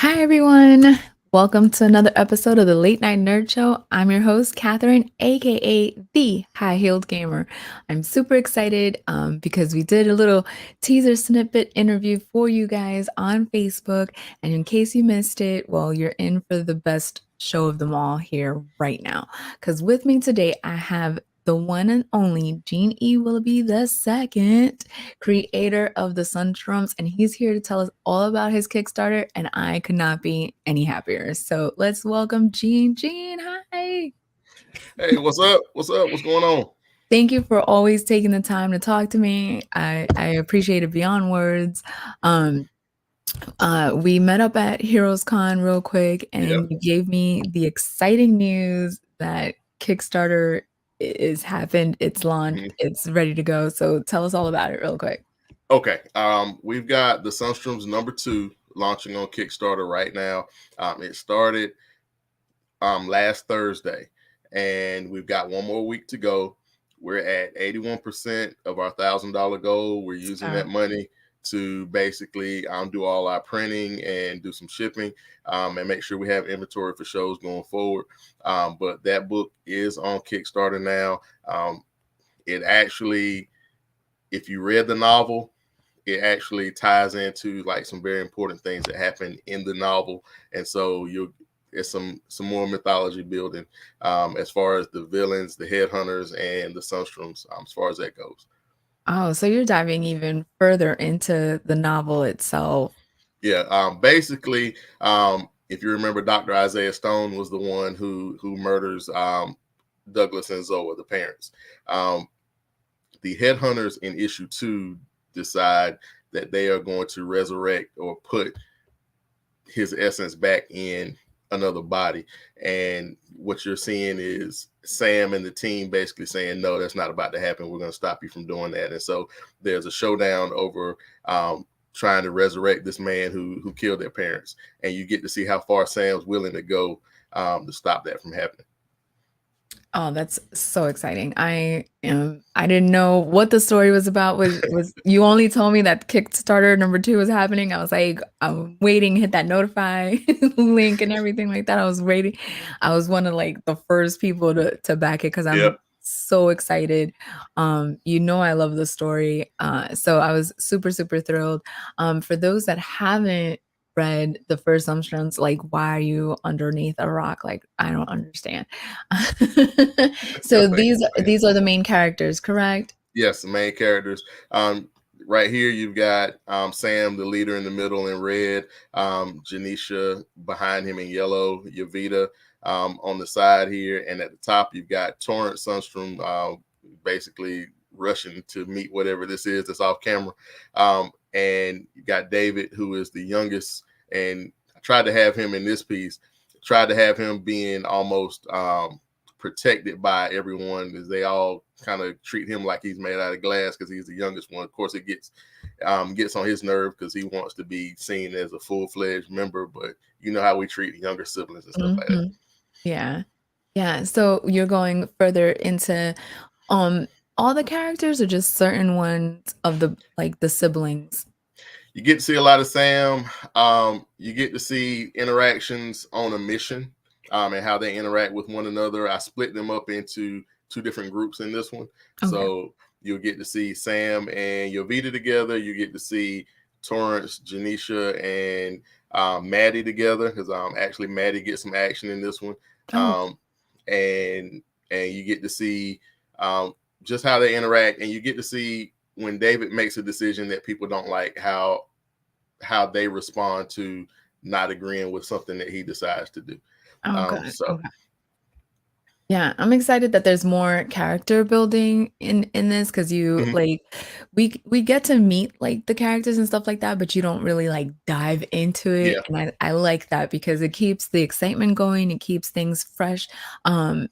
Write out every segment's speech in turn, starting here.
Hi, everyone. Welcome to another episode of the Late Night Nerd Show. I'm your host, Catherine, aka the High Heeled Gamer. I'm super excited because we did a little teaser snippet interview for you guys on Facebook. And in case you missed it, well, you're in for the best show of them all here right now. Because with me today, I have the one and only Gene E. Willoughby II, creator of the Sunstroms, and he's here to tell us all about his Kickstarter, and I could not be any happier. So let's welcome Gene. Gene, hi. Hey, what's up? What's up? What's going on? Thank you for always taking the time to talk to me. I appreciate it beyond words. Um, we met up at Heroes Con real quick, Yep. and you gave me the exciting news that Kickstarter is happened. It's launched. Mhm. It's ready to go. So tell us all about it real quick. Okay. We've got the Sunstroms #2 launching on Kickstarter right now. It started last Thursday, and we've got one more week to go. We're at 81% of our $1,000 goal. We're using that money to basically do all our printing and do some shipping and make sure we have inventory for shows going forward. But that book is on Kickstarter now. It actually, if you read the novel, it actually ties into like some very important things that happen in the novel, and so it's some more mythology building as far as the villains, the headhunters, and the Sunstroms, as far as that goes. Oh, so you're diving even further into the novel itself. Yeah, basically, if you remember, Dr. Isaiah Stone was the one who murders Douglas and Zoa, the parents. Um, the headhunters in issue 2 decide that they are going to resurrect or put his essence back in another body. And what you're seeing is Sam and the team basically saying, no, that's not about to happen. We're going to stop you from doing that. And so there's a showdown over trying to resurrect this man who killed their parents. And you get to see how far Sam's willing to go to stop that from happening. Oh, that's so exciting. I didn't know what the story was about. Was you only told me that Kickstarter #2 was happening. I was like, I'm waiting, hit that notify link and everything like that. I was waiting. I was one of like the first people to back it because I'm Yep. so excited. I love the story. So I was super, super thrilled. For those that haven't read the first Sunstrom, like, why are you underneath a rock? Like, I don't understand. So Thank you. these are the main characters, correct? Yes, the main characters. Right here, you've got Sam, the leader, in the middle in red, Janisha behind him in yellow, Yavita on the side here, and at the top, you've got Torrent Sunstrom basically rushing to meet whatever this is that's off camera. And you got David, who is the youngest, and I tried to have him in this piece, tried to have him being almost protected by everyone, as they all kind of treat him like he's made out of glass because he's the youngest one. Of course, it gets on his nerve because he wants to be seen as a full-fledged member, but you know how we treat younger siblings and stuff like that. Mhm. Yeah. Yeah, so you're going further into, um, all the characters or just certain ones of the siblings? You get to see a lot of Sam. You get to see interactions on a mission and how they interact with one another. I split them up into 2 different groups in this one. Okay. So you'll get to see Sam and Yovita together. You get to see Torrance, Janisha, and Maddie together, because actually Maddie gets some action in this one. Oh, Um, and you get to see just how they interact, and you get to see when David makes a decision that people don't like, how they respond to not agreeing with something that he decides to do. oh, Um, good. so Okay. Yeah, I'm excited that there's more character building in this because you mhm, like we get to meet like the characters and stuff like that, but you don't really like dive into it. yeah, And I like that because it keeps the excitement going, it keeps things fresh. Um,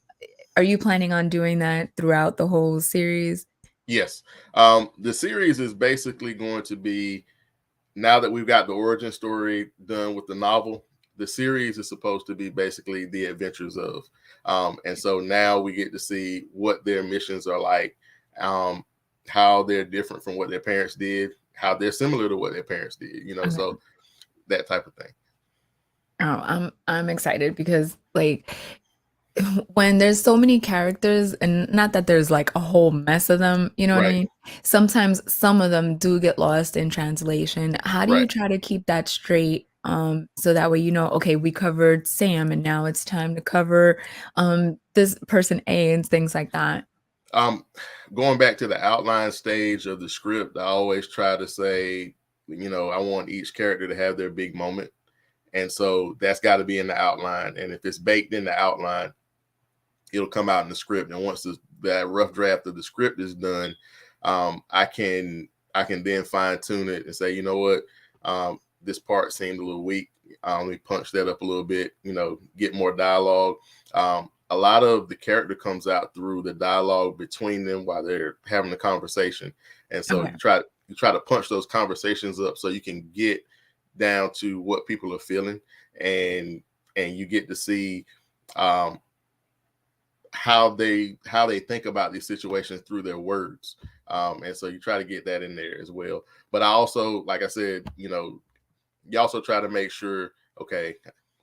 are you planning on doing that throughout the whole series? yes. The series is basically going to be, now that we've got the origin story done with the novel, the series is supposed to be basically the adventures of. And so now we get to see what their missions are like, um, how they're different from what their parents did, how they're similar to what their parents did, Okay. so that type of thing. I'm excited because like when there's so many characters, and not that there's like a whole mess of them, you know what I Right, mean? Sometimes some of them do get lost in translation. How do right. you try to keep that straight? So that way you know, okay, we covered Sam and now it's time to cover this person A and things like that. Um, Going back to the outline stage of the script, I always try to say, I want each character to have their big moment. And so that's got to be in the outline. And if it's baked in the outline, it'll come out in the script. And once that rough draft of the script is done, I can then fine tune it and say, you know what, this part seemed a little weak. Let me punch that up a little bit. Get more dialogue. A lot of the character comes out through the dialogue between them while they're having a conversation, and so Okay. you try to punch those conversations up so you can get down to what people are feeling, and you get to see um, how they think about these situations through their words, and so you try to get that in there as well. But I also, like I said, you also try to make sure, okay,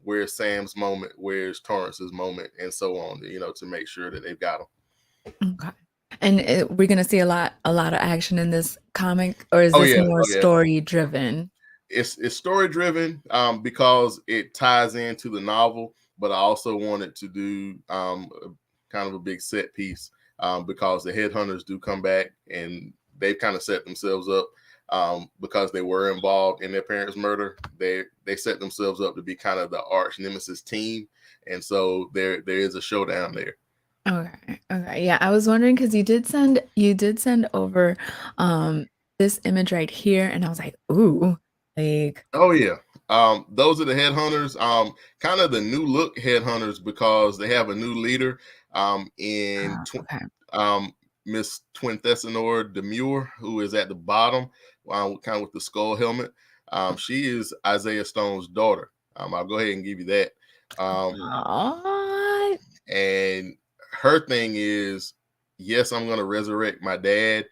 where's Sam's moment, where's Torrance's moment, and so on, to make sure that they've got them. Okay. And we're gonna see a lot of action in this comic, or is Oh this yeah, more oh yeah. story driven? It's story driven, because it ties into the novel, but I also wanted to do kind of a big set piece, because the headhunters do come back and they've kind of set themselves up, because they were involved in their parents' murder. They set themselves up to be kind of the arch nemesis team, and so there is a showdown there. Okay. Okay. Yeah, I was wondering because you did send over this image right here, and I was like, ooh, like Oh yeah. Those are the headhunters, kind of the new look headhunters because they have a new leader, in okay. um, Miss Twinthessinor Demure, who is at the bottom, kind of with the skull helmet. She is Isaiah Stone's daughter. I'll go ahead and give you that. Aw. And her thing is, yes, I'm going to resurrect my dad,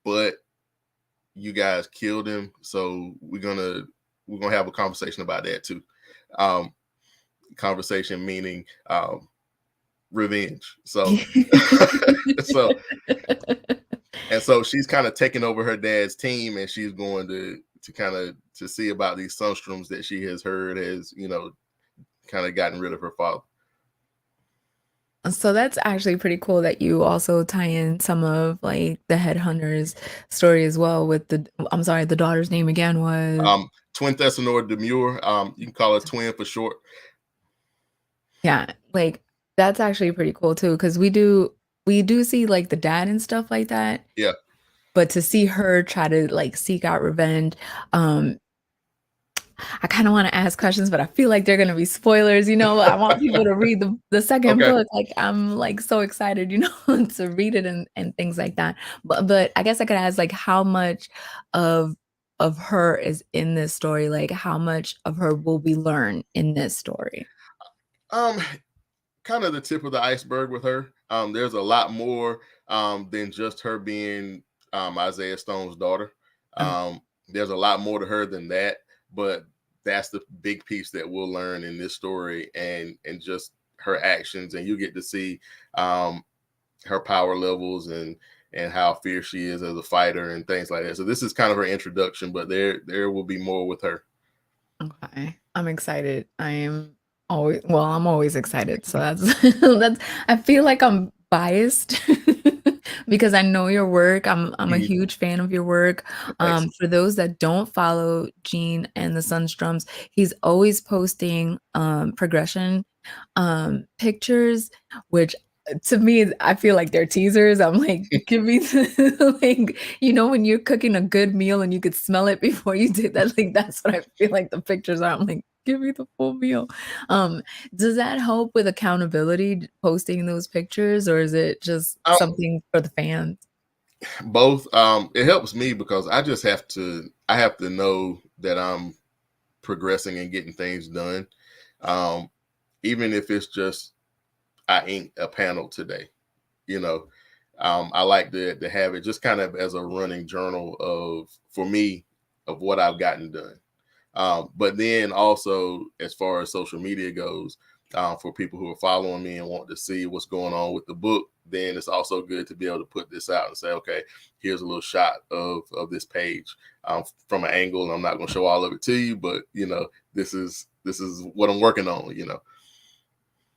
but you guys killed him, so we're gonna have a conversation about that too. Um, Conversation meaning revenge. So so and so she's kind of taking over her dad's team, and she's going to kind of to see about these sunstroms that she has heard has kind of gotten rid of her father. So that's actually pretty cool that you also tie in some of like the headhunters story as well with I'm sorry, the daughter's name again was Twin Thessalonor Demure, you can call her Twin for short. yeah, like that's actually pretty cool too because we do see like the dad and stuff like that, Yeah. but to see her try to like seek out revenge, um I kind of want to ask questions, but I feel like they're gonna be spoilers. I want people to read the second Okay. book. Like I'm like so excited, to read it and things like that. But I guess I could ask like how much of of her is in this story? Like how much of her will we learn in this story? Um, Kind of the tip of the iceberg with her. There's a lot more than just her being Isaiah Stone's daughter. Okay. There's a lot more to her than that, but that's the big piece that we'll learn in this story, and just her actions, and you get to see um, her power levels and how fierce she is as a fighter and things like that. So this is kind of her introduction, but there will be more with her. Okay. I'm excited. I'm always excited. So that's I feel like I'm biased because I know your work. I'm a Mhm. huge fan of your work. Thanks. For those that don't follow Gene and the Sunstroms, he's always posting progression pictures, which to me, I feel like they're teasers. I'm like, give me the like, when you're cooking a good meal and you could smell it before you did that, like that's what I feel like the pictures are. I'm like, give me the full meal. Um, does that help with accountability, posting those pictures, or is it just Um, something for the fans? Both. It helps me because I have to know that I'm progressing and getting things done. Um, Even if it's just I inked a panel today, you know. I like to have it just kind of as a running journal of for me of what I've gotten done. But then also, as far as social media goes, for people who are following me and want to see what's going on with the book, then it's also good to be able to put this out and say, okay, here's a little shot of this page from an angle. And I'm not going to show all of it to you, but this is what I'm working on.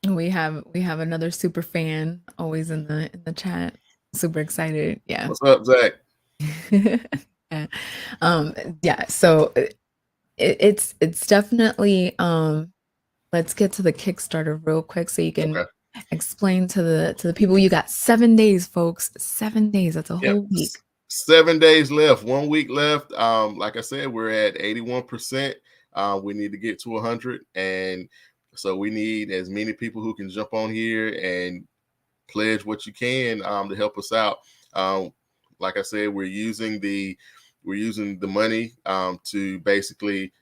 We have another super fan always in the chat. Super excited. Yeah. What's up, Zach? Yeah. Um, yeah, so it's definitely let's get to the Kickstarter real quick so you can Okay. explain to the people. You got 7 days, folks. 7 days. That's a Yep. whole week. 7 days left. 1 week left. Like I said, we're at 81%. We need to get to 100, and so we need as many people who can jump on here and pledge what you can to help us out. Like I said, we're using the money to basically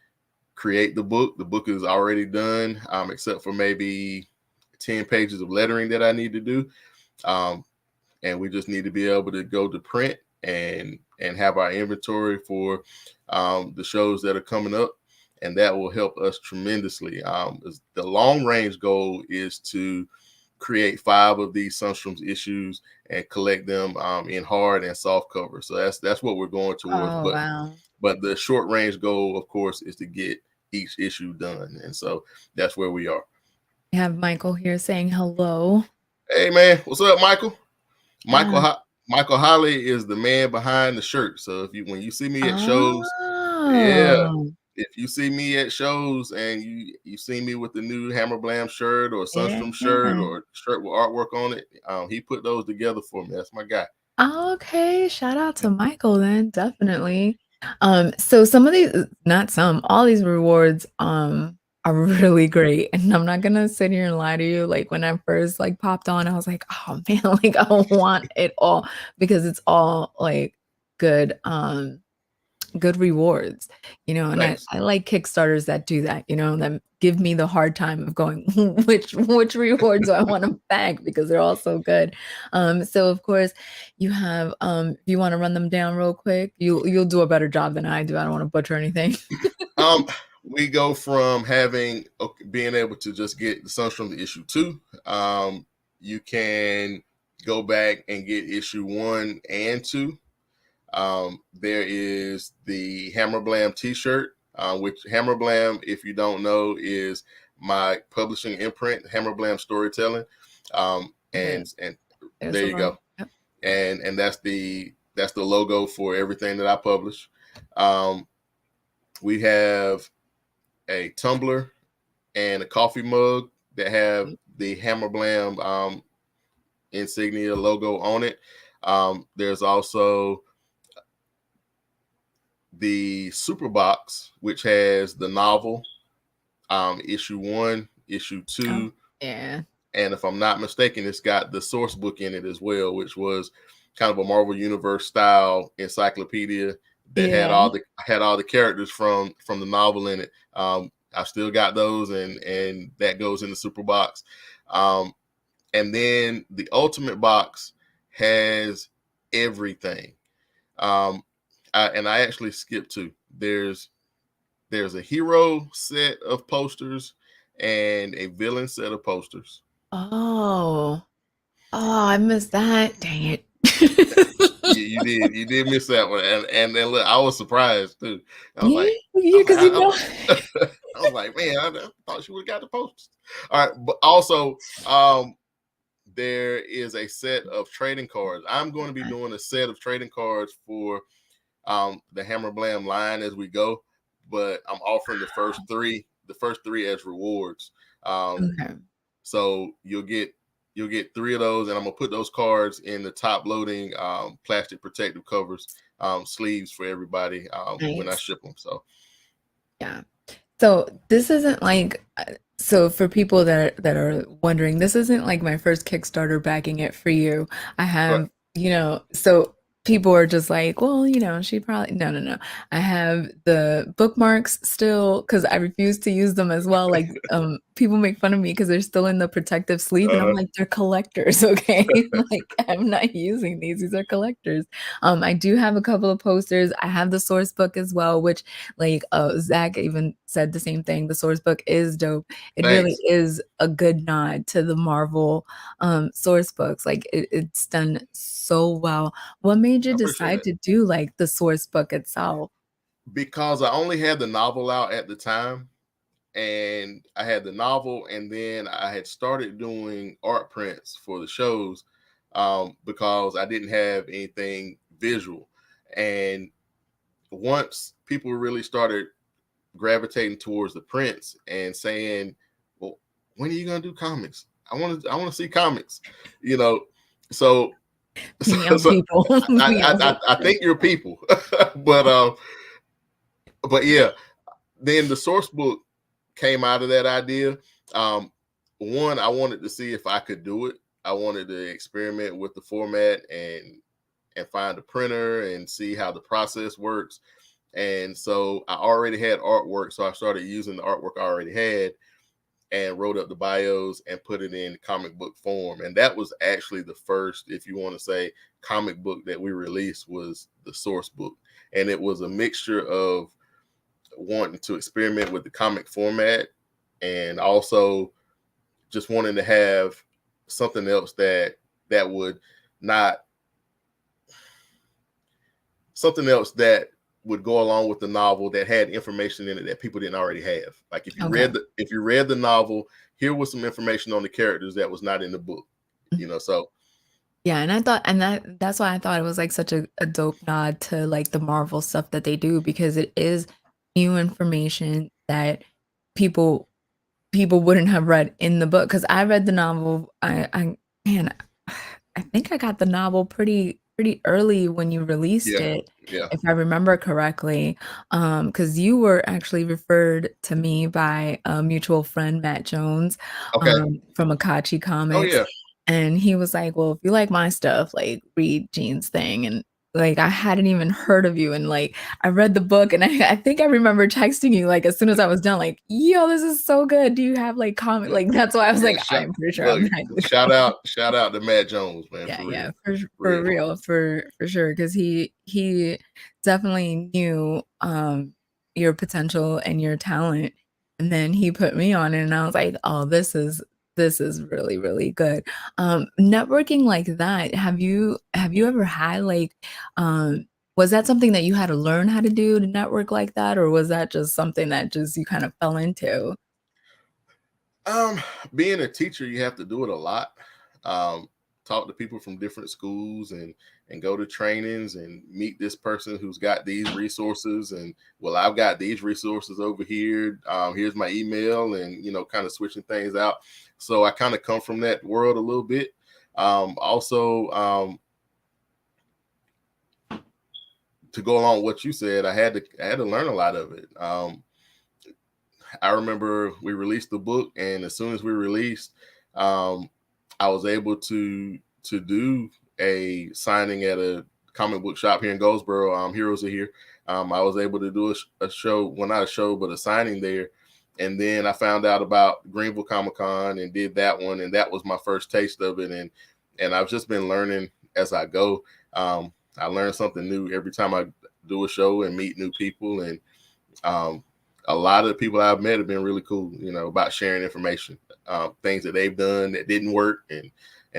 create the book. The book is already done, except for maybe 10 pages of lettering that I need to do. And we just need to be able to go to print and have our inventory for the shows that are coming up. And that will help us tremendously. The long range goal is to create 5 of these Sunstroms issues and collect them in hard and soft cover. So that's what we're going towards. Oh, wow. But the short range goal, of course, is to get each issue done. And so that's where we are. We have Michael here saying hello. Hey, man. What's up, Michael? Yeah. Michael Holly is the man behind the shirt. So when you see me at shows, yeah, Oh, if you see me at shows and you see me with the new Hammer Blam shirt or yeah. Sunstrom shirt or shirt with artwork on it, he put those together for me. That's my guy. Okay, shout out to Michael then, definitely. So some of these, not some, all these rewards are really great. And I'm not gonna sit here and lie to you. Like when I first like popped on, I was like, oh man, like I want it all because it's all like good good rewards, and I, Thanks. I like Kickstarters that do that, that give me the hard time of going, which rewards do I want to bag because they're all so good. So of course you have if you want to run them down real quick, you'll do a better job than I do. I don't want to butcher anything. We go from being able to just get the Sunstrom to issue 2. You can go back and get issue 1 and 2. There is the Hammer Blam t-shirt, which Hammer Blam, if you don't know, is my publishing imprint, Hammer Blam Storytelling. And There's there a you go. logo. Yep. And that's the logo for everything that I publish. We have a tumbler and a coffee mug that have the Hammer Blam insignia logo on it. There's also the super box, which has the novel, issue 1, issue 2. Oh, yeah. And if I'm not mistaken, it's got the source book in it as well, which was kind of a Marvel Universe style encyclopedia that had all the characters from the novel in it. I still got those, and that goes in the super box. And then the ultimate box has everything. I actually skipped 2. There's a hero set of posters and a villain set of posters. Oh, I missed that. Dang it. You did miss that one, and then look, I was surprised too. I was Yeah, like, yeah, because I was like, man, I thought she would have got the posters. All right, but also, there is a set of trading cards. I'm going to be doing a set of trading cards for the Hammer Blam line as we go, but I'm offering the first three as rewards. Okay. So you'll get 3 of those, and I'm gonna put those cards in the top loading plastic protective covers, sleeves for everybody when I Nice. ship them. So Yeah. So this isn't like so for people that are wondering, this isn't like my first Kickstarter backing it for you. I right. have, so people are just like, well, she probably no. I have the bookmarks still because I refuse to use them as well. Like, people make fun of me because they're still in the protective sleeve, and I'm Uh, like, they're collectors, okay? Like, I'm not using these. These are collectors. I do have a couple of posters. I have the source book as well, which like Zach even said the same thing. The source book is dope. It really Thanks. is a good nod to the Marvel source books. Like it's done so well. What made you I appreciate decide it to do like the source book itself? because I only had the novel out at the time, and I had the novel, and then I had started doing art prints for the shows because I didn't have anything visual. And once people really started gravitating towards the prints and saying, "Well, when are you gonna do comics? I want to see comics," you know. So, so, Me young so people. I, Me I, young I, people. I think you're people, but but yeah, then the source book came out of that idea. Um, One, I wanted to see if I could do it. I wanted to experiment with the format and find a printer and see how the process works. And so I already had artwork, so I started using the artwork I already had and wrote up the bios and put it in comic book form. And that was actually the first, if you want to say, comic book that we released was the source book. And it was a mixture of wanting to experiment with the comic format and also just wanting to have something else that would not something else that would go along with the novel that had information in it that people didn't already have. Like Okay. if you read the novel, here was some information on the characters that was not in the book. So Yeah, and I thought, and that's why I thought it was like such a dope nod to like the Marvel stuff that they do because it is new information that people people wouldn't have read in the book. Because I read the novel. I man, I think I got the novel pretty early when you released yeah, it, yeah. if I remember correctly. Because you were actually referred to me by a mutual friend, Matt Jones, Okay. from Akachi Oh Comics. yeah. And he was like, "Well, if you like my stuff, like read Jean's thing." And like I hadn't even heard of you, and like I read the book, and I think I remember texting you like as soon as I was done, like, "Yo, this is so good. Do you have like comment?" Yeah. Like that's why I was Yeah. like, "I'm pretty sure I'm Look, not gonna shout go." out to Matt Jones, man, Yeah, for real. yeah, For for real. real, for sure, because he definitely knew your potential and your talent, and then he put me on it, and I was like, "Oh, this is really really good." Networking like that, have you ever had like, was that something that you had to learn how to do to network like that, or was that just something that just you kind of fell into? Um, Being a teacher, you have to do it a lot. Um, Talk to people from different schools and go to trainings and meet this person who's got these resources and well, I've got these resources over here. Here's my email and kind of switching things out. So I kind of come from that world a little bit. Also, to go along with what you said, I had to learn a lot of it. I remember we released the book, and as soon as we released, um, I was able to do a signing at a comic book shop here in Goldsboro. Heroes are here. I was able to do a show, well, not a show, but a signing there. And then I found out about Greenville Comic Con and did that one, and that was my first taste of it. And I've just been learning as I go. I learn something new every time I do a show and meet new people, and um, a lot of the people I've met have been really cool, about sharing information, things that they've done that didn't work, and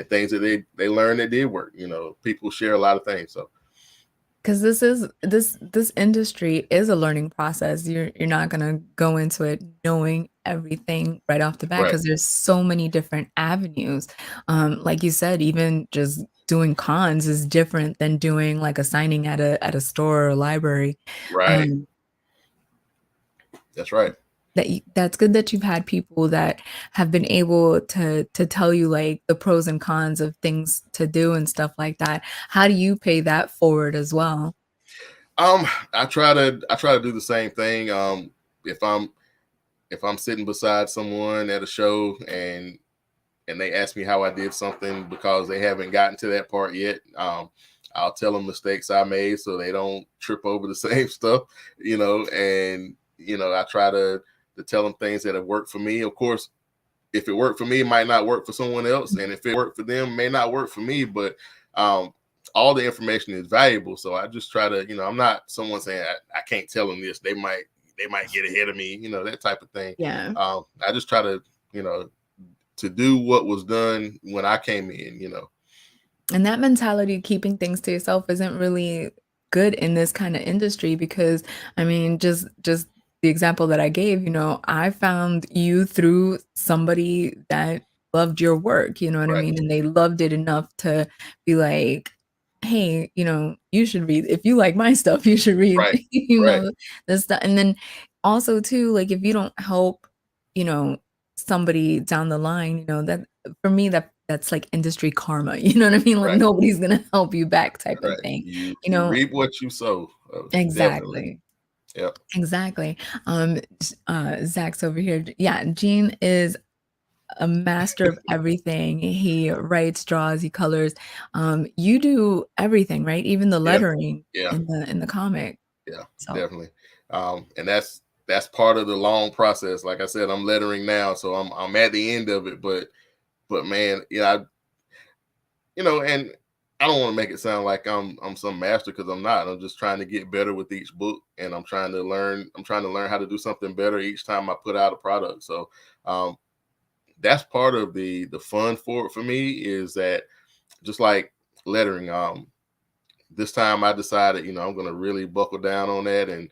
things that they learned that did work. People share a lot of things. So Because this industry is a learning process. You're not gonna go into it knowing everything right off the bat right, because there's so many different avenues. Like you said, even just doing cons is different than doing like a signing at a store or a library. right, Um, that's right. that's good that you've had people that have been able to tell you like the pros and cons of things to do and stuff like that. How do you pay that forward as well? I try to do the same thing. If I'm if I'm sitting beside someone at a show and they ask me how I did something because they haven't gotten to that part yet, I'll tell them mistakes I made so they don't trip over the same stuff, and I try to tell them things that have worked for me. Of course, if it worked for me, it might not work for someone else, and if it worked for them, it may not work for me. But all the information is valuable, so I just try to, I'm not someone saying I can't tell them this. They might get ahead of me, that type of thing. Yeah. I just try to, to do what was done when I came in. And that mentality of keeping things to yourself isn't really good in this kind of industry because I mean, just the example that I gave, I found you through somebody that loved your work, you know what I Right, mean? And they loved it enough to be like, hey, you should read. If you like my stuff, you should read, right, right, this stuff. And then also too, like if you don't help, you know, somebody down the line, that for me that's like industry karma, you know what I mean? Like right, nobody's gonna help you back type of right. thing. You You you know, reap what you sow. Definitely. exactly. Yep. Exactly. Zach's over here. Yeah, Gene is a master of everything. He writes, draws, he colors. You do everything, right? Even the Yeah. lettering Yeah. in the comic. Yeah. So Definitely. And that's part of the long process. Like I said, I'm lettering now, so I'm at the end of it. But man, and I don't want to make it sound like I'm some master because I'm not. I'm just trying to get better with each book, and I'm trying to learn. I'm trying to learn how to do something better each time I put out a product. So um, that's part of the fun for me is that just like lettering. This time I decided, I'm going to really buckle down on that and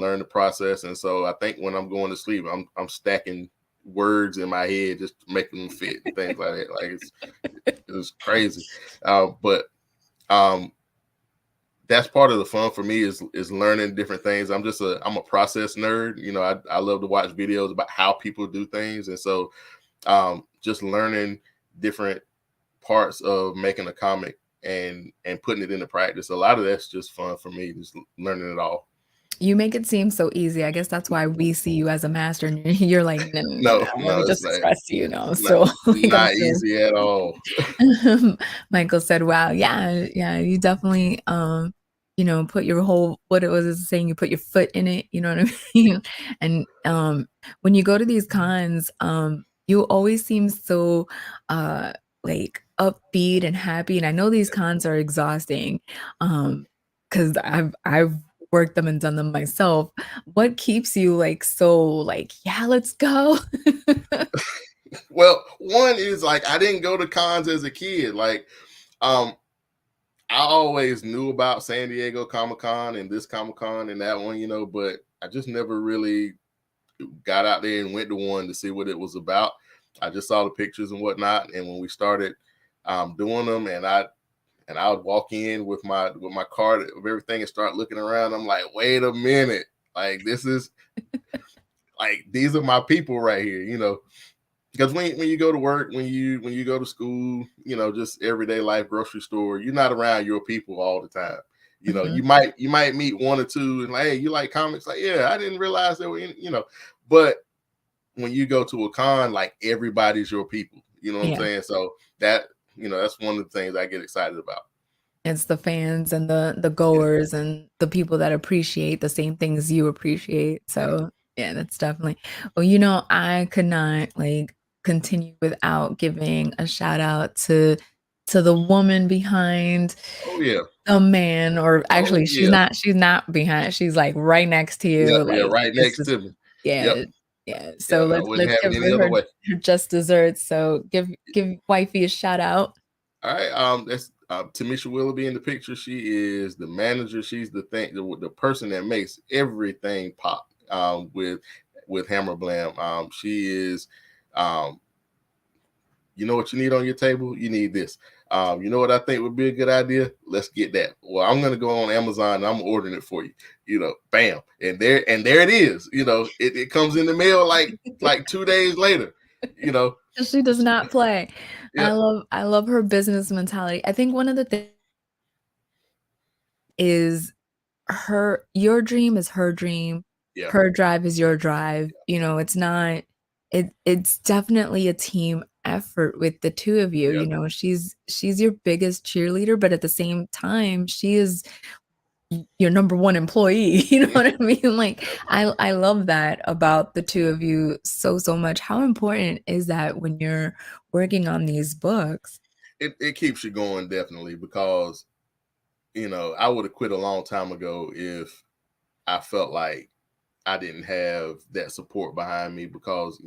learn the process. And so I think when I'm going to sleep, I'm stacking words in my head, just making them fit and things like that. Like it's crazy. But that's part of the fun for me is learning different things. I'm a process nerd. I love to watch videos about how people do things. And so just learning different parts of making a comic and putting it into practice. A lot of that's just fun for me, just learning it all. you make it seem so easy. I guess that's why we see you as a master, and you're like, no, no, no, No, no. Let no, me it's just not. express to you, Not, So, like, I'm not sure easy at all. Michael said, "Wow, yeah, yeah, you definitely, put your whole what it was it saying, you put your foot in it, you know what I mean? And when you go to these cons, you always seem so like upbeat and happy. And I know these cons are exhausting, because I've worked them and done them myself. What keeps you like so like, yeah, let's go? Well, one is like I didn't go to cons as a kid. Like, um, I always knew about San Diego Comic Con and this Comic Con and that one, but I just never really got out there and went to one to see what it was about. I just saw the pictures and whatnot. And when we started doing them, and I would walk in with my card of everything and start looking around. I'm like, wait a minute, like this is like these are my people right here, because when you go to work, when you go to school, just everyday life, grocery store, you're not around your people all the time. Mhm. You might meet one or two and like, hey, you like comics? Like, yeah, I didn't realize they were but when you go to a con, like everybody's your people. You know what I'm Yeah. saying? So that's one of the things I get excited about. It's the fans and the Yeah, goers and the people that appreciate the same things you appreciate. yeah. So, yeah, that's definitely well, I could not, like, continue without giving a shout out to the woman behind Oh yeah. the man, or Oh actually, yeah. she's not behind, she's, like, right next to Yeah, you, yeah, like, right it's next just to me. Yep. yeah, yeah. Yeah, So I wouldn't let's have give it any her other way. her just desserts. So give wifey a shout out. All right. That's Tamisha Willoughby in the picture. She is the manager. She's the person that makes everything pop. With Hammer Blam. She is. Um, you know what you need on your table? You need this. You know what I think would be a good idea? Let's get that. Well, I'm gonna go on Amazon and I'm ordering it for you. Bam, and there it is. It comes in the mail like 2 days later. You know, She does not play. yeah, I love her business mentality. I think one of the things is your dream is her dream, yeah, her drive is your drive. It's not it's definitely a team effort with the two of you. Yeah. You know, she's your biggest cheerleader, but at the same time, she is your number one employee. You know what I mean? Like I love that about the two of you so much. How important is that when you're working on these books? It keeps you going, definitely, because I would have quit a long time ago if I felt like I didn't have that support behind me, because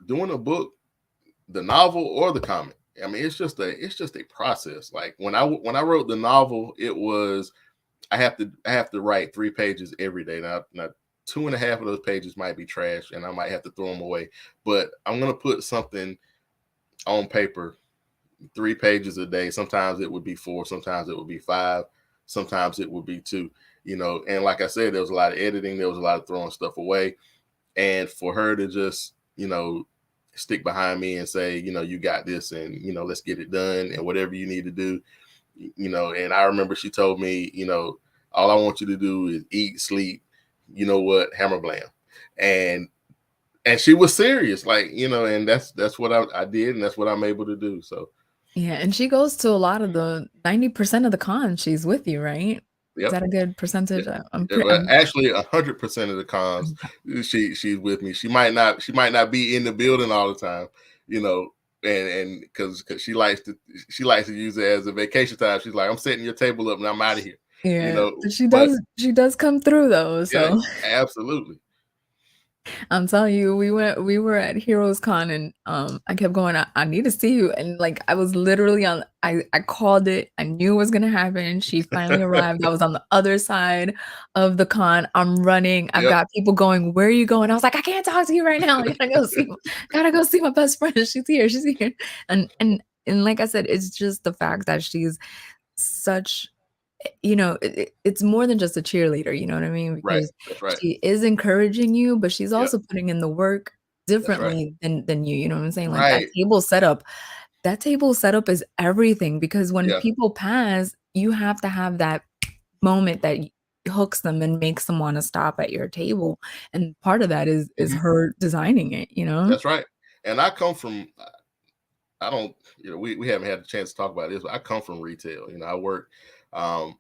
doing a book, the novel or the comic, I mean, it's just a process. Like when I wrote the novel, it was I have to write 3 pages every day. Now 2.5 of those pages might be trash and I might have to throw them away, but I'm gonna put something on paper 3 pages a day. Sometimes it would be 4, sometimes it would be 5, sometimes it would be 2. And like I said, there was a lot of editing, there was a lot of throwing stuff away. And for her to just, stick behind me and say, you got this, and, let's get it done, and whatever you need to do, and I remember she told me, all I want you to do is eat, sleep, hammer blam. And she was serious, like, and that's what I did, and that's what I'm able to do. So Yeah, and she goes to a lot of the 90% of the cons, she's with you, right? Is yep. that a good Yeah. percentage? I'm Yeah, pretty well, I'm actually, 100% of the cons, she's with me. She might not be in the building all the time, you know, and because she likes to use it as a vacation time. She's like, I'm setting your table up and I'm out of here, you yeah, know. but she But does come through though, yeah, so absolutely. I'm telling you, we were at Heroes Con and I kept going, I need to see you. And like I was literally on I called it, I knew it was gonna happen. She finally arrived. I was on the other side of the con. I'm running. I've Yep. got people going, where are you going? I was like, I can't talk to you right now. I gotta go see my best friend. She's here, she's here. And like I said, it's just the fact that she's such it's more than just a cheerleader, you know what I mean? Right. Because That's right. she is encouraging you, but she's Yep. also putting in the work That's right. differently than you know what I'm saying? Like, Right. that table setup is everything because when Yeah. people pass, you have to have that moment that hooks them and makes them wanna stop at your table, and part of that is Mhm. her designing it, you know? That's right. And I come from I don't, we haven't had a chance to talk about this, but I come from retail. Um,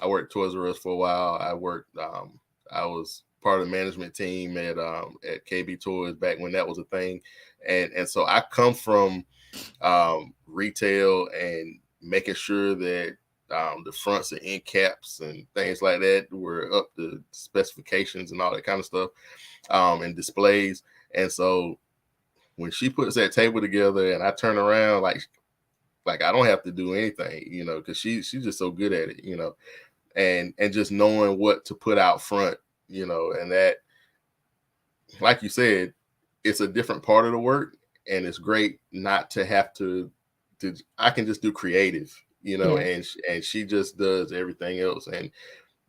I worked Toys R Us for a while. I was part of the management team at KB Toys back when that was a thing. And so I come from retail and making sure that the fronts and end caps and things like that were up to specifications and all that kind of stuff, and displays. And so when she puts that table together and I turn around, like I don't have to do anything, because she's just so good at it, and just knowing what to put out front, and that, like you said, it's a different part of the work, and it's great not to have to I can just do creative, Yeah. and she just does everything else, and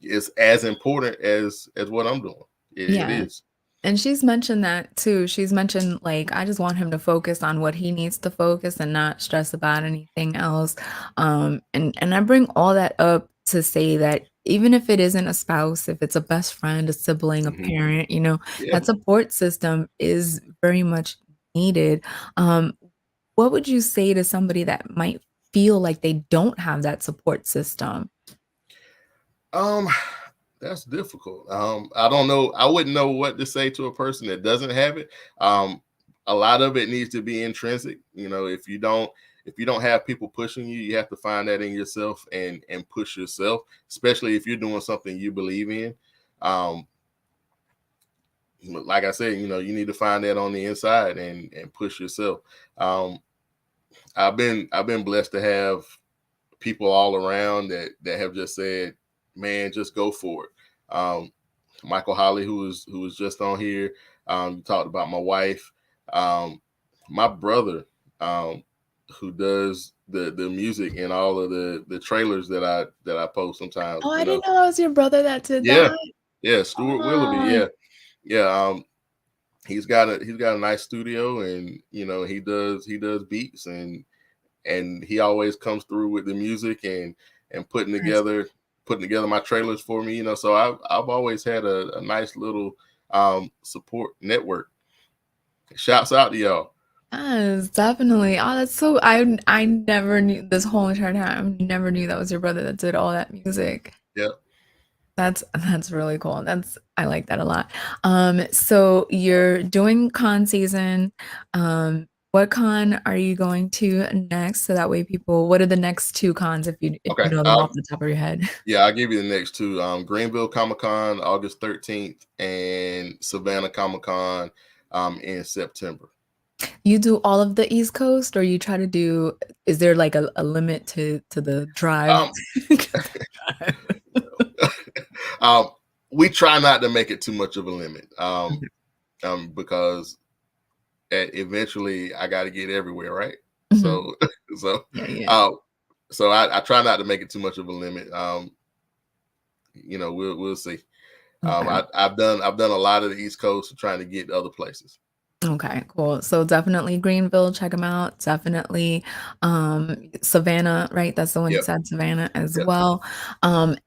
it's as important as what I'm doing. It Yeah. is. And she's mentioned that too. She's mentioned, like, I just want him to focus on what he needs to focus and not stress about anything else. And I bring all that up to say that even if it isn't a spouse, if it's a best friend, a sibling, a Hmm. parent, Yeah. that support system is very much needed. Um, what would you say to somebody that might feel like they don't have that support system? Um, that's difficult. I don't know. I wouldn't know what to say to a person that doesn't have it. A lot of it needs to be intrinsic. If you don't have people pushing you, you have to find that in yourself and push yourself, especially if you're doing something you believe in. Um, like I said, you need to find that on the inside and push yourself. Um, I've been blessed to have people all around that have just said, "Man, just go for it." Michael Holly, who was just on here, you talked about my wife, my brother, who does the music and all of the trailers that I post sometimes. Oh, I didn't know that was your brother that did Yeah, that. yeah, Stuart Willoughby, Oh, yeah, yeah. He's got a nice studio, and he does beats, and he always comes through with the music and nice. putting together my trailers for me. So I've always had a nice little support network. Shouts out to y'all. Yes, definitely. Oh, that's so I never knew this whole entire time. Never knew that was your brother that did all that music. Yep. That's really cool. That's I like that a lot. So you're doing con season. What con are you going to next? So that way people, what are the next two cons if you Okay. know them off the top of your head? Yeah, I'll give you the next two. Greenville Comic Con, August 13th, and Savannah Comic Con in September. You do all of the East Coast, or you try to do, is there like a limit to the drive? Um, um, we try not to make it too much of a limit because eventually I got to get everywhere, right? Mhm. So, so, Yeah, yeah. uh, so I try not to make it too much of a limit. We'll see. Okay. I've done a lot of the East Coast trying to get other places. Okay, cool. So definitely Greenville, check them out. Definitely Savannah, right? That's the one you Yep. said, Savannah as Yep. well.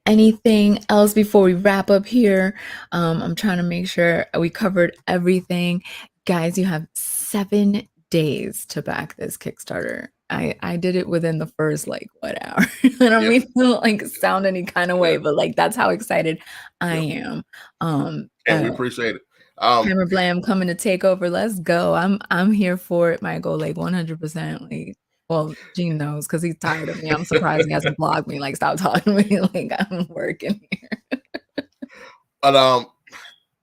Anything else before we wrap up here? I'm trying to make sure we covered everything. Guys, you have 7 days to back this Kickstarter. I did it within the first like what hour? I don't Yep. mean to like sound any kind of way, Yep. but like that's how excited I Yep. am. Um And we uh, appreciate it. Hammer Blam coming to take over. Let's go. I'm here for it. Might go like 100%. Like, well, Gene knows because he's tired of me. I'm surprised he hasn't blocked me. Like, stop talking to me. Like, I'm working here. But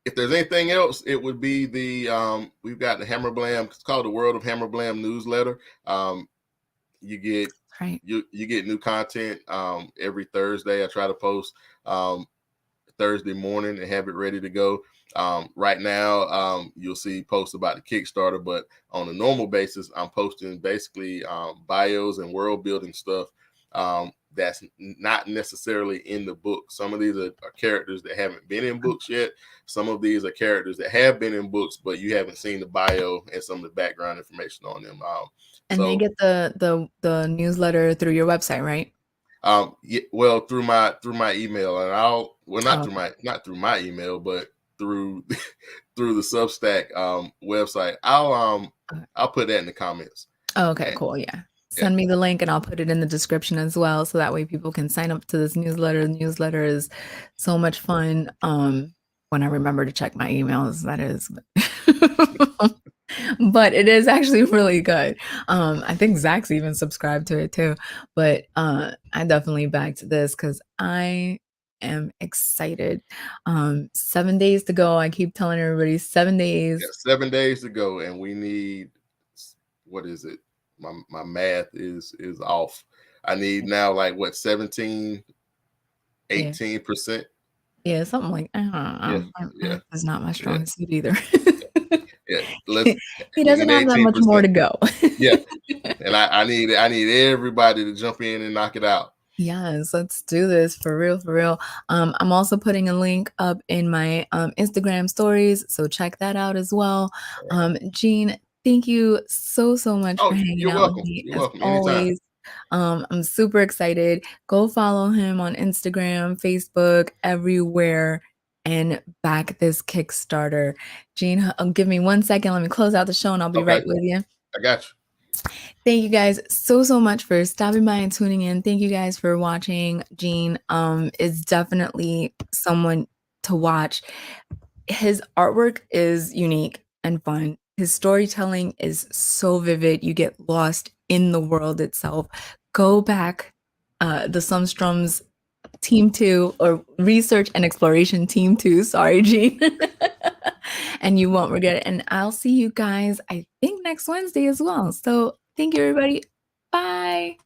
if there's anything else, it would be we've got the Hammer Blam. It's called the World of Hammer Blam newsletter. You get Right. you get new content every Thursday. I try to post Thursday morning and have it ready to go. Right now, you'll see posts about the Kickstarter, but on a normal basis, I'm posting basically bios and world building stuff that's not necessarily in the book. Some of these are characters that haven't been in books yet. Some of these are characters that have been in books, but you haven't seen the bio and some of the background information on them. And they get the newsletter through your website, right? Well, through my email, and not Oh, through my email, but through through the Substack website. I'll put that in the comments. oh, okay, And cool. Yeah. yeah, Send me the link and I'll put it in the description as well. So that way people can sign up to this newsletter. The newsletter is so much fun. When I remember to check my emails, that is. But it is actually really good. I think Zach's even subscribed to it too. But I definitely backed this because I am excited. 7 days to go. I keep telling everybody 7 days. 7 days to go, and we need, what is it? My math is off. I need now like what, 17, Yeah. 18%. Yeah, something like Yeah, yeah, math is not my yeah, strong suit either. yeah. Let's He We doesn't need have that much more 18%. to go. Yeah, and I need everybody to jump in and knock it out. Yes, let's do this for real, for real. I'm also putting a link up in my Instagram stories, so check that out as well. Gene, thank you so much for Oh, hanging you're out with welcome. me You're as welcome. Anytime. always. I'm super excited. Go follow him on Instagram, Facebook, everywhere, and back this Kickstarter. Gene, give me 1 second. Let me close out the show, and I'll be Okay, right with you. I got you. Thank you guys so much for stopping by and tuning in. Thank you guys for watching. Gene is definitely someone to watch. His artwork is unique and fun. His storytelling is so vivid. You get lost in the world itself. Go back the Sunstroms Team 2 or Research and Exploration Team 2. Sorry, Gene. And you won't regret it. And I'll see you guys, I think, next Wednesday as well. So thank you, everybody. Bye.